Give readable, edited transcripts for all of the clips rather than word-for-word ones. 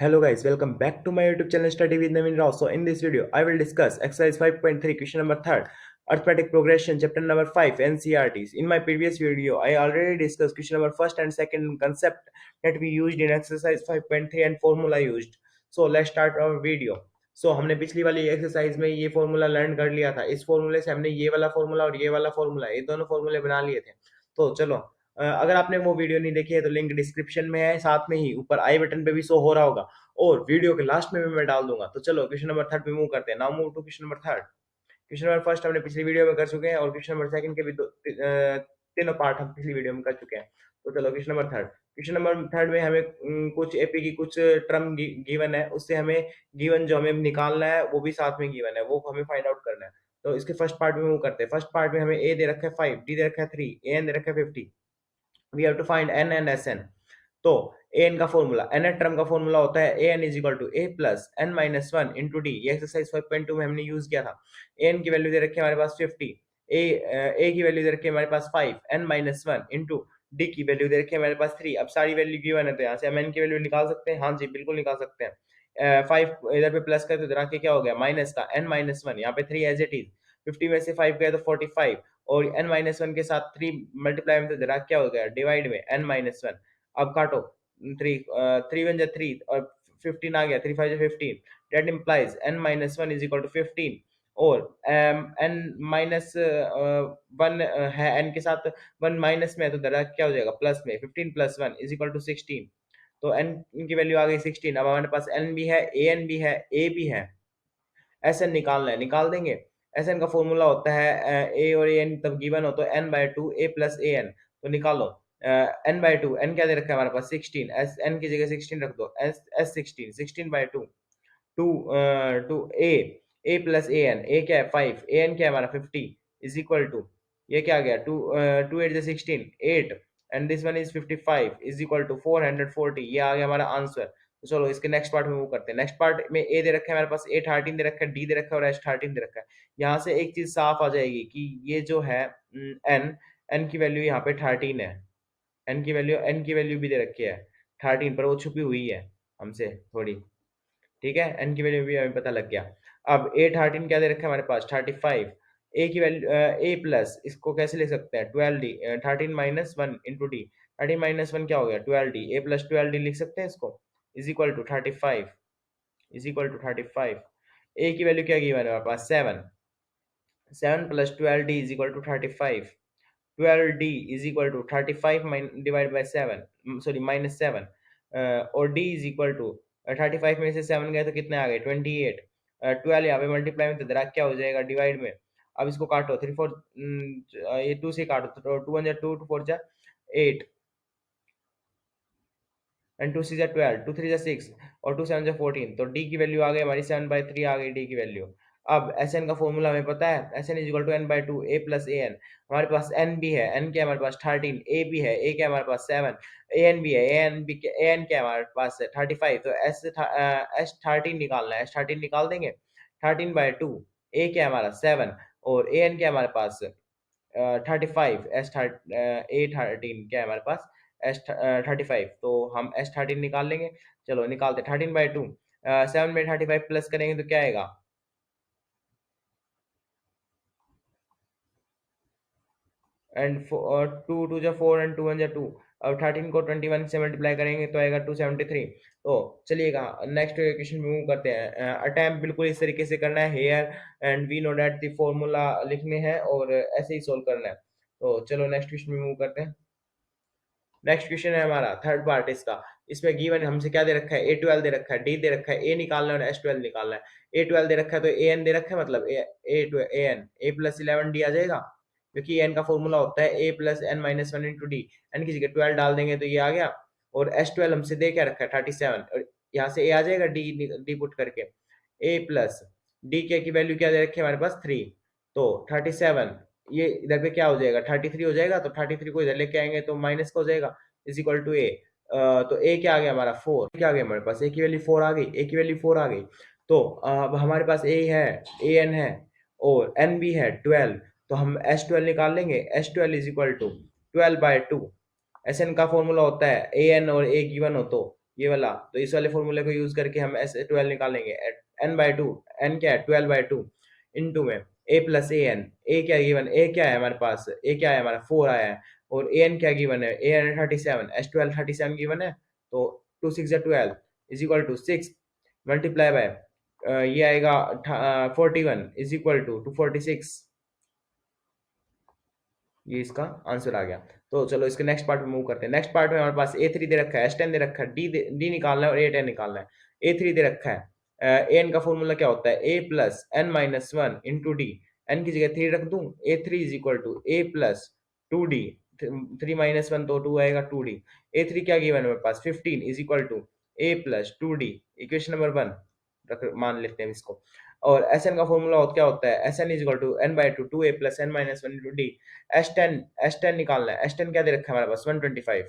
Hello guys, welcome back to my YouTube channel Study with Naveen Rao. So in this video, I will discuss exercise 5.3 question number 3 arithmetic progression chapter number 5 NCRTs. In my previous video, I already discussed question number first and second concept that we used in exercise 5.3 and formula used. So let's start our video. So हमने पिछली वाली exercise में ये formula learn कर लिया था. इस फॉर्मूले से हमने ये वाला फॉर्मूला और ये वाला फॉर्मूला ये दोनों फॉर्मूले बना लिए थे. तो चलो अगर आपने वो वीडियो नहीं देखी है तो लिंक डिस्क्रिप्शन में है, साथ में ही ऊपर आई बटन पे भी शो हो रहा होगा और वीडियो के लास्ट में भी मैं डाल दूंगा. तो चलो क्वेश्चन नंबर 3 पे मूव करते हैं. Now move to question number 3. Question number first हमने पिछली वीडियो में कर चुके हैं और क्वेश्चन नंबर सेकंड के भी तीनों पार्ट हम पिछली वीडियो में कर चुके हैं. तो चलो क्वेश्चन नंबर 3. क्वेश्चन नंबर 3 में हमें कुछ एपी की कुछ टर्म गिवन है, उससे हमें गिवन जो हमें निकालना है वो भी साथ में गिवन है, वो हमें फाइंड आउट करना है. तो इसके फर्स्ट पार्ट में मूव करते हैं. फर्स्ट पार्ट में हमें ए दे रखा है 5, डी दे रखा है 3, ए एन दे रखा है 50. We have to find n and S n. तो ए एन का फॉर्मूला, एन एन टर्म का फॉर्मूला होता है a n is equal to A plus n minus one into d. ये एक्सरसाइज 5.2 में हमने यूज किया था. ए एन की वैल्यू दे रखी है हमारे पास 50, ए की वैल्यू दे रखी है हमारे पास 5, n minus one into d की वैल्यू दे रखी है हमारे पास 3. अब सारी वैल्यू गिवन है तो यहाँ से हम एन की वैल्यू निकाल सकते हैं. हाँ जी, बिल्कुल निकाल सकते हैं. 5 इधर पे प्लस कर तो इधर आके क्या हो गया माइनस का एन माइनस वन, यहाँ पे 3 एज इट इज. 50 में से 5 गया तो 45 और n माइनस वन के साथ 3 मल्टीप्लाई में तो जरा क्या हो गया डिवाइड में n माइनस वन. अब काटो 3 वन जा 3 और 15 आ गया, 3 5 15. That implies n minus one is equal to 15 और n माइनस वन है, n के साथ 1 माइनस में है तो जरा क्या हो जाएगा प्लस में. 15 प्लस 1 इज इक्वल टू 16. तो n की वैल्यू आ गई 16. अब हमारे पास n भी है, an भी है, a भी है. एन निकालना है, निकाल देंगे. एन का फॉर्मूला होता है ए और एन तब गिवन हो तो n by two A plus A n. तो निकालो एन बाय टू. एन क्या दे रखा है हमारे पास 16, एस एन की जगह 16 रख दो. S S 16, 16 by two two two A plus A n. A क्या है 5, ए एन क्या है हमारा 50 इज इक्वल टू ये क्या आ गया 2 2 8 16 8 and this one is 55 is equal to 440. ये आ गया हमारा आंसर. तो चलो इसके नेक्स्ट पार्ट में वो करते हैं. नेक्स्ट पार्ट में ए दे रखा है हमारे पास, ए 13 दे रखा है, डी दे रखा है और एच 13 दे रखा है. यहाँ से एक चीज साफ आ जाएगी कि ये जो है एन एन की वैल्यू यहाँ पे 13 है. एन की वैल्यू भी दे रखी है 13 पर वो छुपी हुई है हमसे थोड़ी. ठीक है, एन की वैल्यू भी हमें पता लग गया. अब ए 13 क्या दे रखा है हमारे पास 35. ए की वैल्यू ए प्लस इसको कैसे लिख सकते हैं 12 D. 13 minus one into D. 13 minus one क्या हो गया 12 डी. ए प्लस 12 डी लिख सकते हैं इसको is equal to 35 is equal to 35. A की वैल्यू क्या गिवन है हमारे पास 7. 7 plus 12 d is equal to 35. 12 d is equal to 35 divide by 7, sorry minus 7. और डी इज इक्वल टू 35 में से 7 गए तो कितने आ गए 28. 12 यहाँ पे मल्टीप्लाई में तो जरा क्या हो जाएगा डिवाइड में. अब इसको काटो 3 4 ये 2 से काटो तो 2 1 जा 2 2 4 जा 8 एंड 2 6 जा 12, 2 3 जा 6 और 2 7 जा 14. तो डी की वैल्यू आ गई हमारी 7/3 आ गई डी की वैल्यू. अब एस एन का फॉर्मूला हमें पता है, S N is equal to n by two A plus A n. हमारे पास एन भी है, एन क्या है हमारे पास 13, ए भी है, ए क्या है हमारे पास 7, ए एन भी है, ए एन क्या है हमारे पास 35. तो एस 13 निकालना है, एस 13 निकाल देंगे. 13 बाई टू, ए क्या है हमारा 7 और ए एन क्या है हमारे पास 35. ए 13 क्या है हमारे पास एस 35. तो हम एस 13 निकाल लेंगे. चलो निकालते. 13 बाई टू 7 में 35 प्लस करेंगे तो क्या आएगा एंड 2 2 जा 4 एंड 2 1 जा 2. अब 13 को 21 से मल्टीप्लाई करेंगे तो आएगा 273. तो चलिएगा नेक्स्ट क्वेश्चन में मूव करते हैं. अटेम्प्ट बिल्कुल इस तरीके से करना है here and we know that the formula लिखने हैं और ऐसे ही सोल्व करना है. तो चलो नेक्स्ट क्वेश्चन में मूव करते हैं. नेक्स्ट क्वेश्चन है हमारा थर्ड पार्ट इसका. इसमें गिवन हमसे क्या दे रखा है ए 12 दे रखा है, डी दे रखा है, ए निकालना है और एस 12 निकालना है. ए 12 दे रखा है तो ए एन दे रखा है, मतलब a n a plus 11 d आ जाएगा क्योंकि एन का फॉर्मूला होता है a plus n minus one into d. N की जगह 12 डाल देंगे तो ये आ गया. और एस 12 हमसे दे क्या रखा है 37 और यहाँ से ए आ जाएगा डी पुट करके. ए प्लस डी के की वैल्यू क्या दे रखी है हमारे पास 3. तो 37 ये इधर पे क्या हो जाएगा 33 हो जाएगा. तो 33 को इधर लेके आएंगे तो माइनस का हो जाएगा इज इक्वल टू ए. तो ए क्या आ गया हमारा 4. क्या आ गया हमारे पास ए की वैल्यू 4 आ गई. ए की वैल्यू 4 आ गई. तो अब हमारे पास ए है, ए एन है और एन भी है 12. तो हम एस 12 निकाल लेंगे. S 12 is equal to 12 by two. S n का फॉर्मूला होता है ए एन और ए गिवन हो तो ये वाला, तो इस वाले फॉर्मूले को यूज करके हम एस 12 निकालेंगे। n/2, n क्या है 12/2 इंटू में a plus A n, a क्या गिवन, ए क्या है हमारे पास, ए क्या है हमारा 4 आया है, और ए एन क्या गिवन है, ए एन 37, s12 37 गिवन है, तो 2 6 12 is equal to 6 multiply by ये आएगा 41 इज इक्वल टू 246। ये इसका आंसर आ गया। तो चलो इसके नेक्स्ट पार्ट में मूव करते हैं। नेक्स्ट पार्ट में हमारे पास A3 दे रखा है, S10 दे रखा है, डी निकालना है और A10 निकालना है। A3 दे रखा है, ए एन का फॉर्मूला क्या होता है, A plus n minus one into d, n की जगह 3 रख दूं, A3 is equal to A plus 2D, 3 - 1 तो 2 आएगा 2D। A3 क्या गिवन है मेरे पास 15 is equal to A plus 2D, equation number 1 मान लेते हैं इसको। और एस एन का फॉर्मूला क्या होता है, S N is equal to n by two, two A plus n minus one into d. S ten निकालना है, एस टेन क्या दे रखा है हमारे पास 125,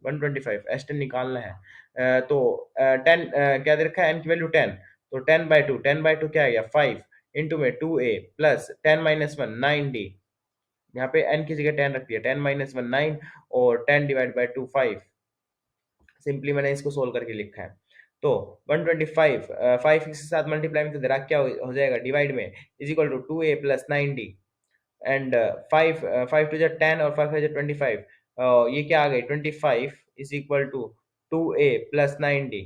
125 एस टेन निकालना है। तो 10 क्या दे रखा है, एन की वैल्यू 10, तो 10/2, 10/2 क्या आ गया 5 इंटू में 2a प्लस 10 - 1 9d, यहाँ पे n की जगह 10 रख दिया, 10 - 1 9 और 10 डिवाइड बाई 2 5। सिंपली मैंने इसको सोल्व करके लिखा है। तो 125 5 के साथ मल्टीप्लाई में तो दराक क्या हो जाएगा डिवाइड में, is equal to 2a plus 9d and 5 to 10 और 5 5 25, ये क्या आ गई 25 is equal to 2a plus 9d।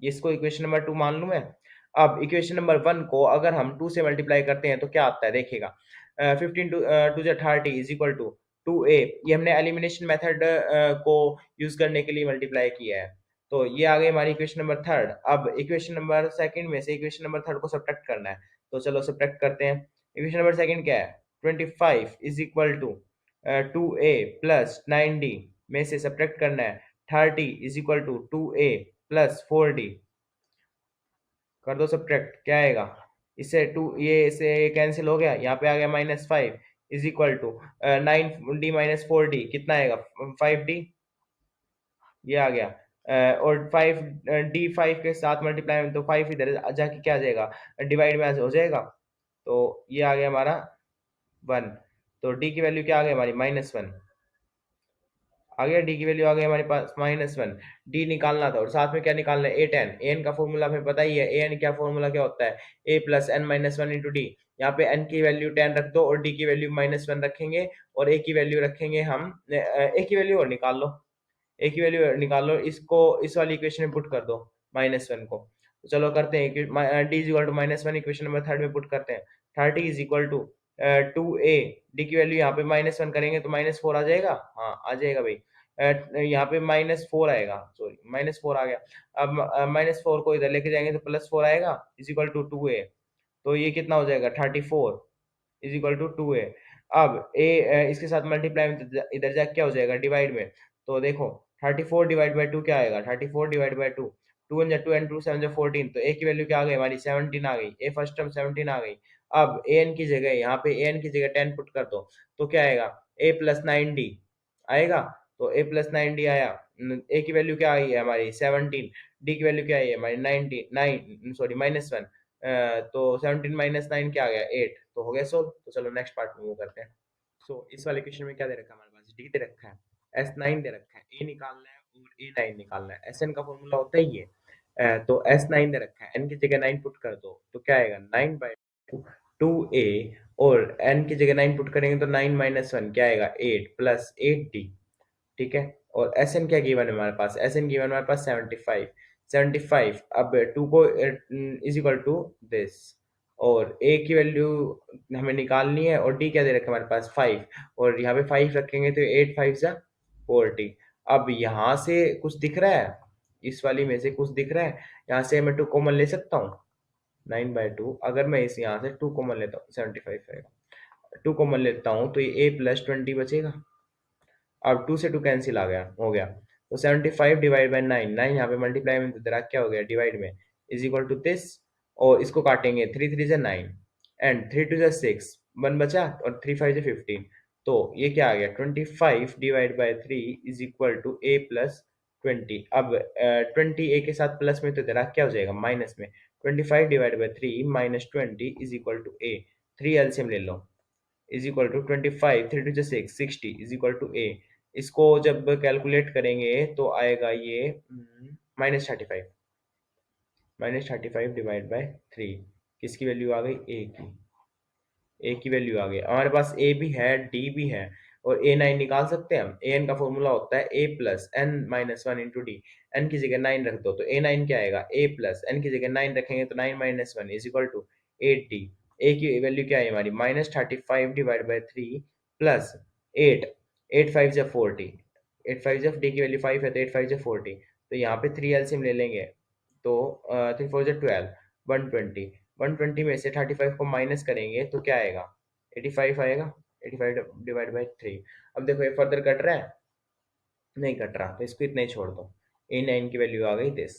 इसको इक्वेशन नंबर 2 मान लूं मैं। अब इक्वेशन नंबर 1 को अगर हम 2 से मल्टीप्लाई करते हैं तो क्या आता है देखिएगा, 15 to 30 is equal to 2a, ये हमने एलिमिनेशन मेथड को यूज करने के लिए मल्टीप्लाई किया है। तो ये आ गई हमारी इक्वेशन नंबर 3। अब इक्वेशन नंबर 2 में से इक्वेशन नंबर 3 को सब्ट्रैक्ट करना है, तो चलो सब्ट्रैक्ट करते हैं। इक्वेशन नंबर 2 क्या है, 25 is equal to 2a plus 9d में से सब्ट्रैक्ट करना है 30 is equal to 2a plus 4d, कर दो सब्ट्रैक्ट, क्या आएगा, इससे 2 ये से कैंसिल हो गया, यहाँ पे आ गया -5 is equal to 9d - 4d, कितना आएगा 5d, ये आ गया। और 5d 5 के साथ मल्टीप्लाई में तो 5 इधर जाके क्या आ जाएगा, डिवाइड में हो जाएगा, तो ये आ गया हमारा 1। तो d की वैल्यू क्या आ गई हमारी -1, आ गया डी की वैल्यू आ गई हमारे पास -1। डी निकालना था और साथ में क्या निकालना है a10, an का फॉर्मूला हमें पता ही है, an क्या फॉर्मूला क्या होता है, a plus n minus one into d. यहाँ पे n की वैल्यू 10 रख दो और d की वैल्यू -1 रखेंगे, और a की वैल्यू रखेंगे हम, a की वैल्यू और निकाल लो, a की वैल्यू निकाल लो, इसको इस वाली इक्वेशन में पुट कर दो -1 को। तो चलो करते हैं, d is equal to -1 equation number 3 में पुट करते हैं, 30 is equal to 2a, d की वैल्यू यहाँ पे -1 करेंगे तो -4 आ जाएगा, हाँ आ जाएगा भाई, यहाँ पे -4 आएगा, सॉरी -4 आ गया। अब -4 को इधर लेके जाएंगे तो +4 आएगा इज इक्वल टू 2a, तो ये कितना हो जाएगा 34 इज इक्वल टू 2a। अब इसके साथ मल्टीप्लाई में तो इधर जाके क्या हो जाएगा डिवाइड में, तो देखो 34 डिवाइड बाई 2 क्या आएगा, 34 डिवाइड बाई 2, 2 1 2 एंड 2 7 14, तो a की वैल्यू क्या आ गई हमारी 17 आ गई, a फर्स्ट टर्म 17 आ गई। अब an की जगह यहाँ पे an की जगह 10 पुट कर दो, तो क्या आएगा a प्लस 9d आएगा, तो a प्लस 9d आया। a की वैल्यू क्या आई है हमारी 17, d की वैल्यू क्या आई है हमारी 9 सॉरी -1, तो 17 - 9 क्या आ गया 8, तो हो गया सोल्व। तो चलो नेक्स्ट पार्ट में मूव करते हैं। इस वाले क्वेश्चन में क्या दे रखा है हमारे पास, डी दे रखा है, S9 दे रखा है, ए निकालना है और A9 निकालना है। एस एन का फॉर्मूला होता है ये। तो S9 दे रखा है, एन की जगह 9 पुट कर दो, तो क्या आएगा 9/2 2a, और n की जगह 9 पुट करेंगे तो 9 - 1 क्या आएगा 8 प्लस 8d, ठीक है। और एस एन क्या गिवन है हमारे पास, एस एन गिवन हमारे पास 75, 75 अब 2 को इज इक्वल टू दिस, और a की वैल्यू हमें निकालनी है, और d क्या दे रखा है हमारे पास 5, और यहाँ पे 5 रखेंगे तो 8 5 जा 40। अब यहाँ से कुछ दिख रहा है, इस वाली में से कुछ दिख रहा है, यहाँ से मैं 2 कॉमन ले सकता हूँ 9/2, अगर मैं इस यहाँ से 2 कॉमन लेता हूँ 75 आएगा, 2 कॉमन लेता हूँ तो ये a प्लस 20 बचेगा। अब 2 से 2 कैंसिल आ गया, हो गया, तो 75 डिवाइड बाई 9, 9 यहाँ पे मल्टीप्लाई में तो दराक क्या हो गया डिवाइड में, इज इक्वल टू दिस, और इसको काटेंगे 3 3 से 9 एंड 3 2 से 6, 1 बचा और 3 5 से 15, तो ये क्या आ गया 25 divide by 3 is equal to a plus 20। अब 20 a के साथ प्लस में तो दराक क्या हो जाएगा माइनस में, 25 divide by 3 minus 20 is equal to a, 3 LCM ले लो, is equal to 25 3 2 6 60 is equal to a, इसको जब कैलकुलेट करेंगे तो आएगा ये -35, -35 डिवाइड बाय 3। किसकी वैल्यू आ गई? ए की वैल्यू आ गई। हमारे पास ए भी है, डी भी है, और A9 निकाल सकते हैं हम। ए एन का फॉर्मूला होता है a plus n minus one into d. N की जगह 9 रख दो तो A9 क्या आएगा? a प्लस एन की जगह 9 रखेंगे तो 9 minus one is equal to 8d। A की वैल्यू क्या है हमारी? -35 डिवाइड बाई 3 प्लस 8। 8 5 जा 40, 8 5 जा, डी की वैल्यू 5 है तो 8 5 जा 40। तो यहाँ पे 3 एलसीएम ले लेंगे तो 3 4 जा 12, 120। 120 में से 35 को माइनस करेंगे तो क्या आएगा? 85 आएगा। 85 डिवाइड बाई 3। अब देखो ये फर्दर कट रहा है? नहीं कट रहा, तो इसको इतना ही छोड़ दो। A9 की वैल्यू आ गई दिस।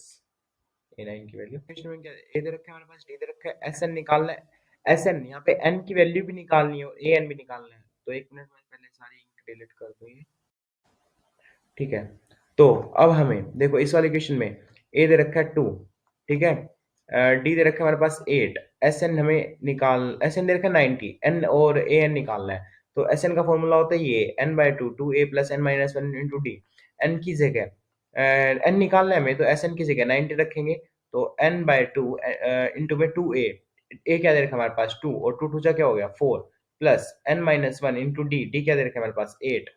A9 की वैल्यू क्वेश्चन में क्या ए दे रखा है हमारे पास, डी दे रखा है, SN निकालना है। SN यहाँ पे n की वैल्यू भी निकालनी है और AN भी निकालना है। तो एक मिनट में पहले सारी इंक डिलीट कर दूँ ये। ठीक है, तो अब हमें देखो इस वाले क्वेश्चन में ए दे रखा है 2, ठीक है, डी दे रखा है हमारे पास 8, एस एन हमें एस एन दे रखा है 90, एन और ए एन निकालना है। तो एस एन का फॉर्मूला होता है ये n by two, two A plus n minus one into d. N की जगह एन निकालना है हमें, तो एस एन की जगह 90 रखेंगे तो एन बाई टू इंटू में टू ए क्या दे रखा है हमारे पास? 2, और टू टू जा क्या हो गया? 4 plus n minus one into d. D क्या दे रखा है हमारे पास? 8।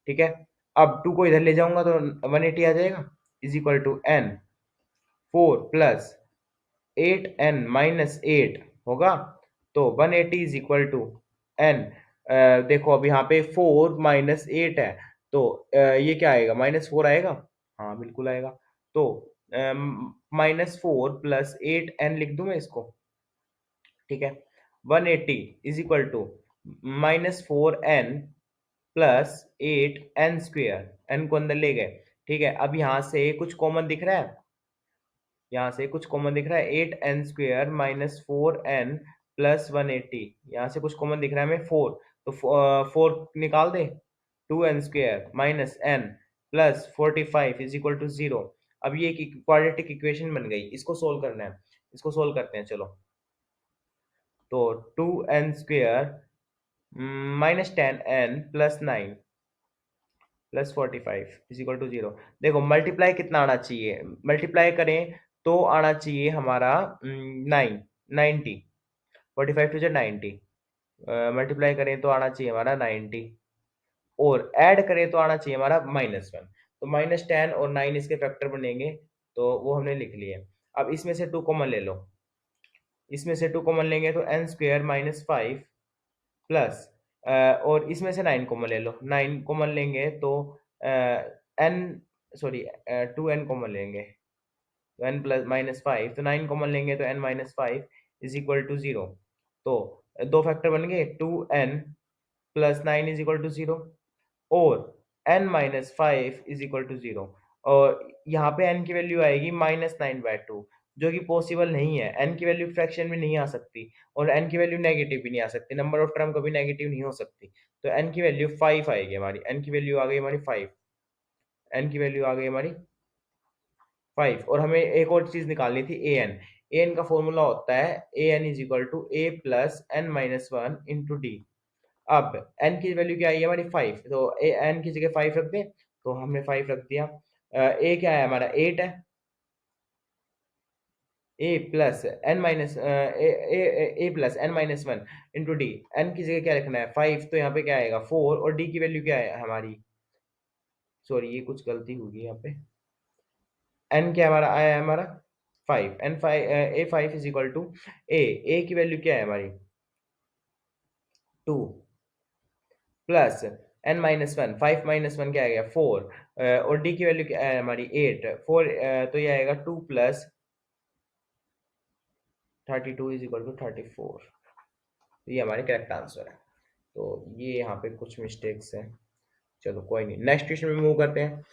ठीक है, अब 2 को इधर ले जाऊंगा तो 180 आ जाएगा, is equal to n 4 plus 8n minus 8 होगा। तो 180 इज इक्वल टू एन। देखो अब यहाँ पे 4 माइनस 8 है तो ये क्या आएगा? -4 आएगा। हाँ बिल्कुल आएगा। तो -4 प्लस 8n लिख दूं मैं इसको, ठीक है। 180 is equal to -4n plus 8n square, n को अंदर ले गए, ठीक है। अब यहाँ से कुछ कॉमन दिख रहा है, यहाँ से कुछ कॉमन दिख रहा है, 8n square minus 4n plus 180। यहाँ से कुछ कॉमन दिख रहा है हमें 4, तो 4 निकाल दे। 2n square minus n plus 45 is equal to 0। अब ये एक क्वाड्रेटिक इक्वेशन बन गई, इसको सोल्व करना है। इसको सोल्व करते हैं चलो। तो 2n square minus 10n plus 9 plus 45 is equal to 0। देखो मल्टीप्लाई कितना आना चाहिए? मल्टीप्लाई करें तो आना चाहिए हमारा 9, 90। 45 टू जो 90, मल्टीप्लाई करें तो आना चाहिए हमारा 90, और ऐड करें तो आना चाहिए हमारा -1। तो -10 और 9 इसके फैक्टर बनेंगे, तो वो हमने लिख लिए। अब इसमें से 2 कॉमन ले लो, इसमें से 2 कॉमन लेंगे तो n स्क्वेयर माइनस 5 प्लस और इसमें से 9 कॉमन ले लो, 9 कॉमन लेंगे तो n सॉरी 2n कॉमन लेंगे तो n प्लस -5, तो 9 कॉमन लेंगे तो n minus 5 is equal to 0। तो दो फैक्टर बन गए, 2n plus 9 is equal to 0 और n minus 5 is equal to 0। और यहाँ पे n की वैल्यू आएगी -9/2, जो कि पॉसिबल नहीं है। n की वैल्यू फ्रैक्शन में नहीं आ सकती और n की वैल्यू नेगेटिव भी नहीं आ सकती, नंबर ऑफ टर्म कभी नेगेटिव नहीं हो सकती। तो n की वैल्यू 5 आएगी हमारी, n की वैल्यू आ गई हमारी 5, n की वैल्यू आ गई हमारी 5। और हमें एक और चीज निकालनी थी, an का फॉर्मूला होता है an is equal to a plus n minus one into d. अब n की वैल्यू क्या आई है हमारी 5, तो n की जगह 5 रख दें, तो हमने 5 रख दिया। a क्या है हमारा? 8 है, a plus n minus a plus n minus one into d. N की जगह क्या रखना है? 5, तो यहाँ पे क्या आएगा? 4, और डी की वैल्यू क्या है हमारी? सॉरी ये कुछ गलती होगी यहाँ पे, एन क्या हमारा आया है? हमारा 5, n 5 a5 is equal to a की वैल्यू क्या है हमारी? 2 plus n minus one, 5 minus one क्या आ गया? 4, और डी की वैल्यू क्या है हमारी? 8, 4, तो ये आएगा 2 प्लस 32 इज इक्वल टू 34। तो ये हमारे करेक्ट आंसर है। तो ये यहाँ पे कुछ मिस्टेक्स हैं, चलो कोई नहीं, नेक्स्ट क्वेश्चन में मूव करते हैं।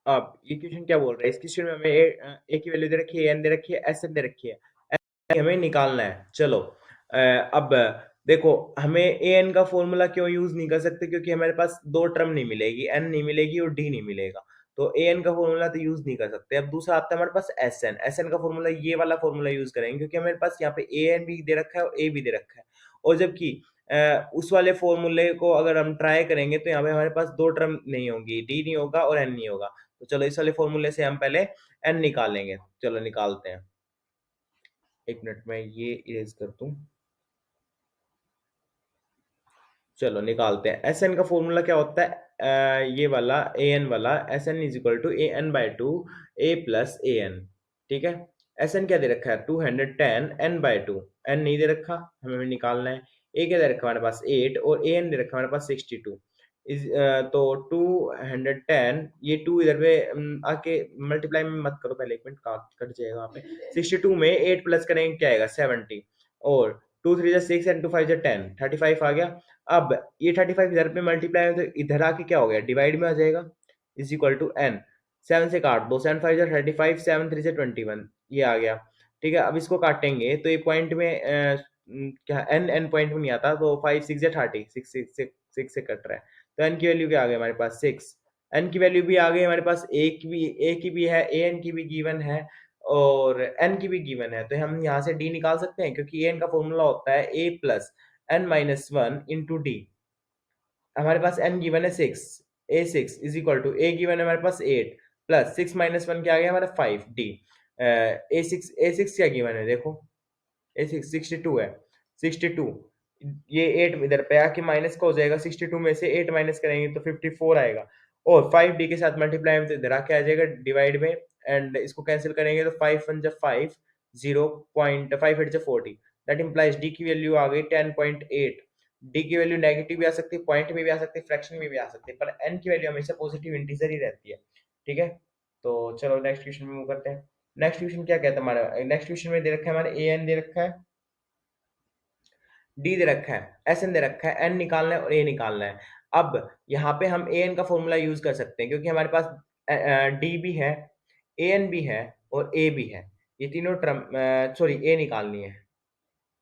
अब ये क्वेश्चन क्या बोल रहा है? इस क्वेश्चन में हमें ए की वैल्यू दे रखी है, एन दे रखी है, एस एन दे रखी है, हमें निकालना है। चलो अब देखो हमें ए एन का फॉर्मूला क्यों यूज नहीं कर सकते? क्योंकि हमारे पास दो टर्म नहीं मिलेगी, एन नहीं मिलेगी और डी नहीं मिलेगा। तो ए एन का फॉर्मूला तो यूज नहीं कर सकते। अब दूसरा आता है हमारे पास एस एन। एस एन का फॉर्मूला ये वाला फॉर्मूला यूज करेंगे क्योंकि हमारे पास यहाँ पे ए एन भी दे रखा है और ए भी दे रखा है, और जबकि उस वाले फॉर्मूले को अगर हम ट्राई करेंगे तो यहाँ पे हमारे पास दो टर्म नहीं होंगी, डी नहीं होगा और एन नहीं होगा। तो चलो इस वाले फॉर्मूले से हम पहले एन निकालेंगे। चलो निकालते हैं, एक मिनट में ये इरेज कर दूं। चलो निकालते हैं। एस एन का फॉर्मूला क्या होता है, ये वाला ए एन वाला, s N is equal to a n by two A plus A n. ठीक है, एस एन क्या दे रखा है 210, एन बाई टू, एन नहीं दे रखा, हमें निकालना है। ए क्या दे रखा है हमारे पास 8 और ए एन दे रखा है हमारे पास 62। इस तो 210, ये 2 इधर पे आके मल्टीप्लाई में मत करो, पहले एक मिनट कट जाएगा वहाँ पे। 62 में 8 प्लस करेंगे क्या आएगा 70, और 2 3 6 एंड 2 5 10, 35 आ गया। अब ये 35 इधर पे मल्टीप्लाई है तो इधर आके क्या हो गया डिवाइड में आ जाएगा, इज इक्वल टू एन। 7 से काट दो, 7 5 35, 7 3 से 21, ये आ गया। ठीक है, अब इसको काटेंगे तो ये पॉइंट में क्या एन एन पॉइंट में नहीं आता, तो 5 6 या 30, 6 से कट रहा है, तो एन की वैल्यू क्या आ गई हमारे पास 6। एन की वैल्यू भी आ गई हमारे पास, ए की भी है, ए एन की भी गिवन है और एन की भी गिवन है, तो हम यहाँ से डी निकाल सकते हैं क्योंकि ए एन का फॉर्मूला होता है a plus n minus one into d. हमारे पास n गिवन है 6, a 6 is equal to a given है हमारे पास 8 प्लस 6 माइनस वन क्या आ गया हमारा 5 डी। ए सिक्स क्या गिवन है देखो, ए सिक्स 62 है, 62, ये 8 इधर पे आके माइनस का हो जाएगा, 62 में से 8 माइनस करेंगे तो 54 आएगा, और 5 डी के साथ मल्टीप्लाई में तो इधर आके आ जाएगा डिवाइड में, एंड इसको कैंसिल करेंगे तो 5 1 जा 5, 0.5 8 जा 40, दैट इंप्लाइज डी की वैल्यू आ गई 10.8। डी की वैल्यू नेगेटिव भी आ सकती है, पॉइंट में भी आ सकती है, फ्रैक्शन में भी आ सकती है, पर एन की वैल्यू हमेशा पॉजिटिव इंटीजर ही रहती है। ठीक है, तो चलो नेक्स्ट क्वेश्चन में मूव करते हैं। नेक्स्ट क्वेश्चन क्या कहता है हमारा, नेक्स्ट क्वेश्चन में दे रखा है हमारे ए एन दे रखा है, डी दे रखा है, एस एन दे रखा है, एन निकालना है और ए निकालना है। अब यहाँ पे हम ए एन का फॉर्मूला यूज कर सकते हैं क्योंकि हमारे पास डी भी है, ए एन भी है और ए भी है, ये तीनों टर्म, सॉरी ए निकालनी है,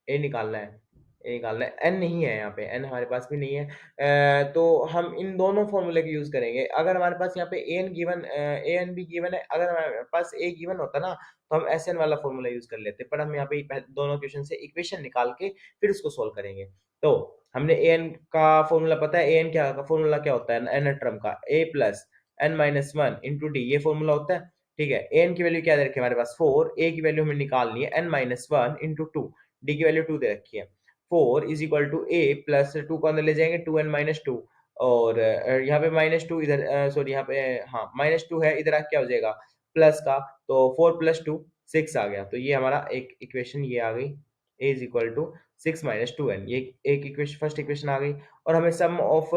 ए निकालना है, ए निकालना है, एन नहीं है यहाँ पे, एन हमारे पास भी नहीं है। तो हम इन दोनों फॉर्मूले का यूज करेंगे। अगर हमारे पास यहाँ पे A N given, A N भी गिवन है, अगर हमारे पास ए गिवन होता ना तो हम एस एन वाला फॉर्मूला यूज कर लेते, पर हम यहाँ पे दोनों क्वेश्चन से इक्वेशन निकाल के फिर उसको सोल्व करेंगे। तो हमने ए एन का फॉर्मूला पता है, ए एन क्या का फॉर्मूला क्या होता है एन टर्म का, a plus n minus one into d, ये फॉर्मूला होता है। ठीक है, ए एन की वैल्यू क्या दे रखी है हमारे पास 4, ए की वैल्यू हमें निकालनी है n minus one into two, d की वैल्यू 2 दे रखी है। 4 is equal to A plus 2 को अंदर ले जाएंगे 2n-2, और यहाँ पे -2 इधर, सॉरी यहाँ पे, हाँ -2 है, इधर क्या हो जाएगा प्लस का, तो 4 + 2 6 आ गया, तो ये हमारा एक इक्वेशन ये आ गई, a is equal to 6 - 2n, ये एक इक्वेशन, फर्स्ट इक्वेशन आ गई। और हमें सम ऑफ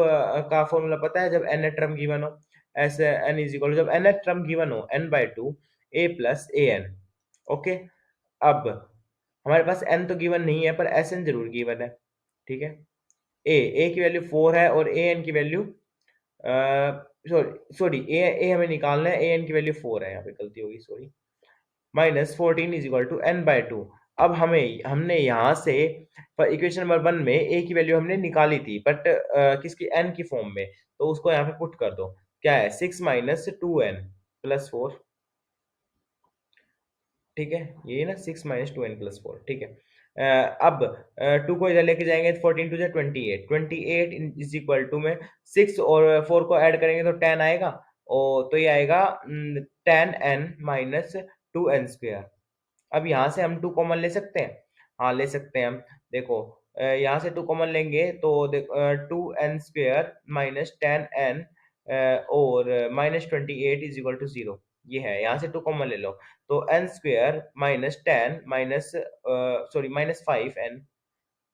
का फॉर्मूला पता है, जब n टर्म गिवन हो, ऐसे n इज इक्वल टू, जब n टर्म गिवन हो n/2 a plus A n. Okay, अब हमारे पास n तो गिवन नहीं है पर एस एन जरूर गिवन है। ठीक है, ए की वैल्यू 4 है और ए एन की वैल्यू, सॉरी सॉरी, ए हमें निकालना है, ए एन की वैल्यू 4 है, यहाँ पे गलती होगी, sorry, -14 is equal to n/2। अब हमें, हमने यहाँ से इक्वेशन नंबर 1 में ए की वैल्यू हमने निकाली थी, बट किसकी, n की फॉर्म में, तो उसको यहाँ पे पुट कर दो, क्या है 6 - 2n + 4। ठीक है, ये ना 6 - 2n + 4। ठीक है, अब 2 को इधर लेके जाएंगे तो 14 2 28, 28 इज इक्वल टू में 6 और 4 को ऐड करेंगे तो 10 आएगा, और तो ये आएगा 10n - 2n²। अब यहाँ से हम 2 कॉमन ले सकते हैं, हाँ ले सकते हैं हम। देखो यहाँ से 2 कॉमन लेंगे तो देखो 2n² - 10n और -28 इज इक्वल टू 0, ये है, यहाँ से 2 कॉमन ले लो, तो n² - 10 माइनस, सॉरी -5n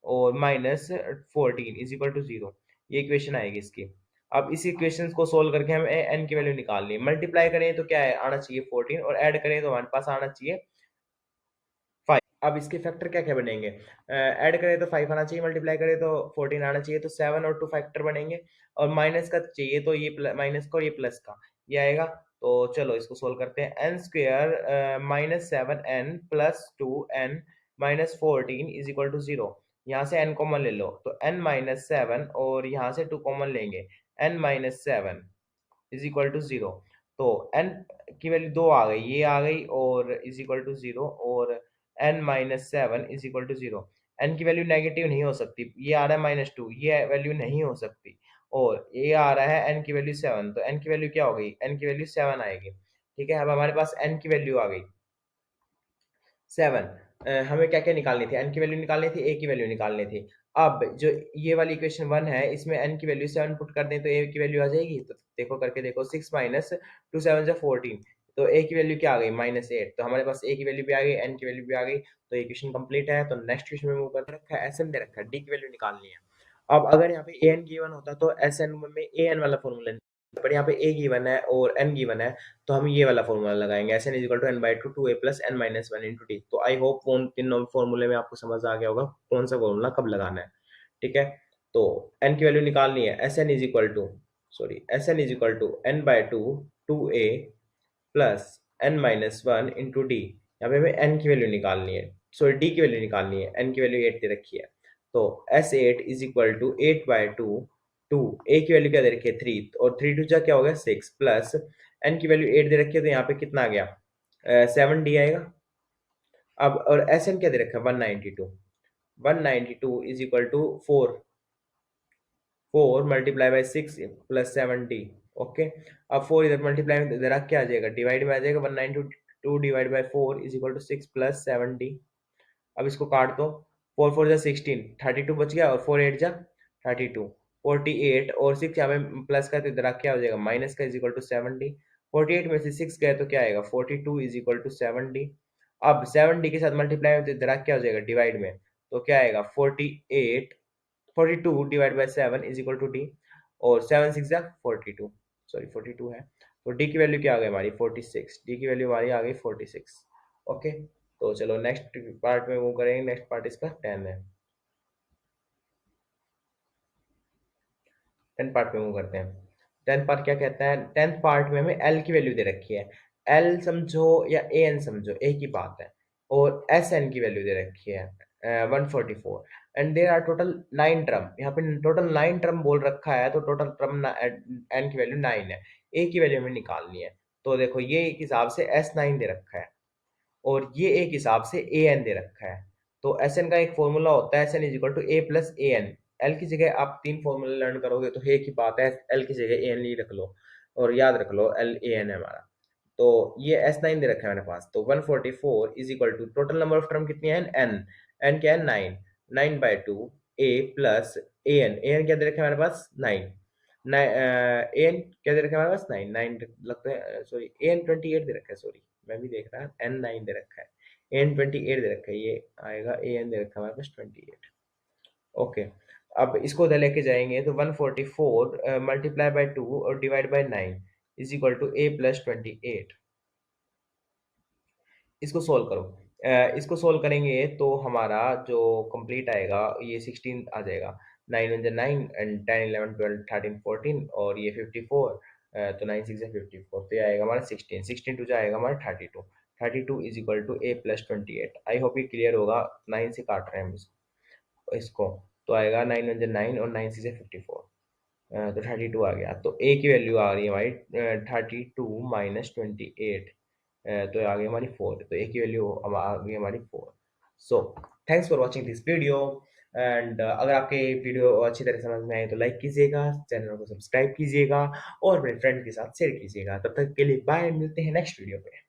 और -14 इज इक्वल टू 0, ये इक्वेशन आएगी इसकी। अब इस इक्वेशन को सोल्व करके हमें n की वैल्यू निकालनी है। मल्टीप्लाई करें तो क्या है, आना चाहिए 14, और ऐड करें तो हमारे पास आना चाहिए 5। अब इसके फैक्टर क्या क्या बनेंगे, ऐड करें तो 5 आना चाहिए, मल्टीप्लाई करें तो 14 आना चाहिए, तो 7 और 2 फैक्टर बनेंगे, और माइनस का चाहिए तो ये माइनस का और ये प्लस का, ये आएगा। तो चलो इसको सोल्व करते हैं, n² -7n + 2n -14 is equal to 0। यहाँ से n कॉमन ले लो तो n - 7, और यहाँ से 2 कॉमन लेंगे, n - 7 इज इक्वल टू 0। तो n की वैल्यू 2 आ गई, ये आ गई, और इज इक्वल टू 0, और n-7 is equal to 0। n की वैल्यू नेगेटिव नहीं हो सकती, ये आ रहा है -2, ये वैल्यू नहीं हो सकती, और ये आ रहा है n की वैल्यू 7, तो n की वैल्यू क्या हो गई, n की वैल्यू 7 आएगी। ठीक है, अब हमारे पास n की वैल्यू आ गई 7। हमें क्या क्या निकालनी थी, n की वैल्यू निकालनी थी, a की वैल्यू निकालनी थी। अब जो ये वाली इक्वेशन 1 है, इसमें n की वैल्यू 7 पुट कर दें तो a की वैल्यू आ जाएगी। तो देखो करके देखो, 6 माइनस 2 7 जा 14, तो a की वैल्यू क्या आ गई, -8। तो हमारे पास a की वैल्यू भी आ गई, n की वैल्यू भी आ गई, तो इक्वेशन कंप्लीट है। तो नेक्स्ट क्वेश्चन में मूव कर रखा है, Sn दे रखा है, d की वैल्यू निकालनी है। अब अगर यहाँ पे an गिवन होता तो Sn में an वाला फॉर्मूला, पर यहाँ पे a गिवन है और n गिवन है, तो हम ये वाला फॉर्मूला लगाएंगे, Sn is equal to n/2 2a plus n-1 × d। तो आई होप उन तीनों फॉर्मूले में आपको समझ आ गया होगा कौन सा फॉर्मूला कब लगाना है। ठीक है, तो n की वैल्यू निकालनी है, Sn is equal to n/2 2a plus n-1 × d। यहाँ पे हमें n की वैल्यू निकालनी है, सॉरी d की वैल्यू निकालनी है, n की वैल्यू 8 दे रखी है। तो S8 is equal to 8/2 2, a की वैल्यू क्या दे रखी है 3, और 3 2 जा क्या हो गया 6, प्लस n की वैल्यू 8 दे रखी है, तो यहाँ पे कितना आ गया 7d आएगा। अब और Sn क्या दे रखा है 192, 192 is equal to 4, 4 multiply by 6 plus 7d। Okay, अब 4 इधर मल्टीप्लाई में इधर क्या आ जाएगा, डिवाइड में आ जाएगा, 192 divide by 4 is equal to 6 plus 7d। अब इसको काट दो, 4 4 जा 16, 32 बच गया, और 4 8 जा 32, 48, और 6 यहाँ पे प्लस का, तो इधर क्या हो जाएगा माइनस का, इज इक्वल टू 7d। 48 में से 6 गए तो क्या आएगा 42 इज इक्वल टू 7d। अब 7d के साथ मल्टीप्लाई में तो इधर क्या हो जाएगा डिवाइड में, तो क्या आएगा 48, 42 divide by 7 is equal to d, और 7 6 जा 42, सॉरी 42 है, तो d की वैल्यू क्या आ गई हमारी 46, d की वैल्यू हमारी आ गई 46। ओके, तो चलो नेक्स्ट पार्ट में मूव करेंगे, नेक्स्ट पार्ट इसका 10 है, 10 पार्ट में मूव करते हैं। 10 पार्ट क्या कहता है, 10th पार्ट में हमें l की वैल्यू दे रखी है, l समझो या an समझो एक ही बात है, और sn की वैल्यू दे रखी है 144, and there are total 9 term, यहाँ पे टोटल 9 टर्म बोल रखा है, तो टोटल टर्म n की वैल्यू 9 है, a की वैल्यू हमें निकालनी है। तो देखो ये एक हिसाब से S9 दे रखा है, और ये एक हिसाब से ए एन दे रखा है। तो एस एन का एक फॉर्मूला होता है, S N is equal to A plus A N. L की जगह आप 3 फॉर्मूला लर्न करोगे तो एक ही बात है, एल की जगह ए एन ही रख लो, और याद रख लो एल ए एन है हमारा। तो ये S9 दे रखा है मेरे पास, तो 144 is equal to total number of term कितनी है एन, एन क्या है 9, 9/2 ए प्लस ए एन क्या दे रखा है मेरे पास 9, ए एन क्या दे रखा है हमारे पास 9, 9 लगता है, सॉरी ए एन 28 दे रखा है, सॉरी मैं भी देख रहा, n9 दे रखा है, एन 28 दे रखा है, ये आएगा ए एन दे रखा है हमारे पास 28। ओके, अब इसको उधर लेके जाएंगे तो 144 मल्टीप्लाई बाई 2 और divide by 9 is equal to A plus 28। इसको सोल्व करो, इसको सोल्व करेंगे तो हमारा जो कंप्लीट आएगा ये 16 आ जाएगा, 9 वन जा 9, एंड 10 11 12 13 14, और ये 54, तो 9 6 जा 54, तो ये आएगा हमारा 16, 16 टू जाएगा हमारा 32, 32 is equal to A plus 28। I hope ये क्लियर होगा, 9 से काट रहे हैं हम इसको, तो आएगा 9 वन जा 9 और 9 6 जा 54, तो 32 आ गया। तो ए की वैल्यू आ रही है हमारी 32 माइनस 28, तो आ गई हमारी 4, तो ए की वैल्यू आ गई हमारी 4। So thanks for watching this video, and अगर आपके वीडियो अच्छी तरह समझ में आए तो लाइक कीजिएगा, चैनल को सब्सक्राइब कीजिएगा, और अपने फ्रेंड के साथ शेयर कीजिएगा। तब तक के लिए बाय, मिलते हैं नेक्स्ट वीडियो पे।